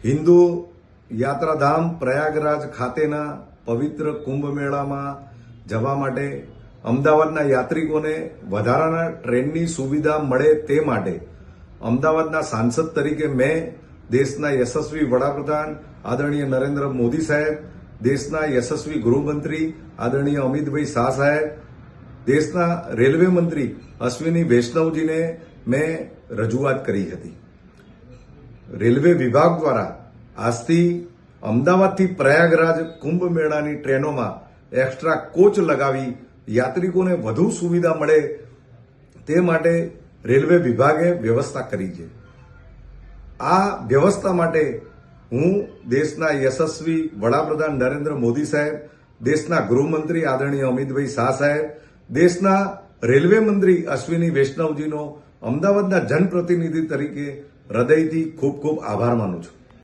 હિન્દુ યાત્રાધામ પ્રયાગરાજ ખાતેના પવિત્ર કુંભ મેળામાં જવા માટે અમદાવાદના યાત્રિકોને વધારાના ટ્રેનની સુવિધા મળે તે માટે અમદાવાદના સાંસદ તરીકે મેં દેશના યશસ્વી વડાપ્રધાન આદરણીય નરેન્દ્ર મોદી સાહેબ, દેશના યશસ્વી ગૃહમંત્રી આદરણીય અમિતભાઈ શાહ સાહેબ, દેશના રેલવે મંત્રી અશ્વિની વૈષ્ણવજીને મેં રજૂઆત કરી હતી. રેલવે વિભાગ દ્વારા આજથી અમદાવાદથી પ્રયાગરાજ કુંભ મેળાની ટ્રેનોમાં એક્સ્ટ્રા કોચ લગાવી યાત્રિકોને વધુ સુવિધા મળે તે માટે રેલવે વિભાગે વ્યવસ્થા કરી છે. આ વ્યવસ્થા માટે હું દેશના યશસ્વી વડાપ્રધાન નરેન્દ્ર મોદી સાહેબ, દેશના ગૃહમંત્રી આદરણીય અમિતભાઈ શાહ સાહેબ, દેશના રેલવે મંત્રી અશ્વિની વૈષ્ણવજીનો અમદાવાદના જનપ્રતિનિધિ તરીકે હૃદયથી ખૂબ ખૂબ આભાર માનું છું.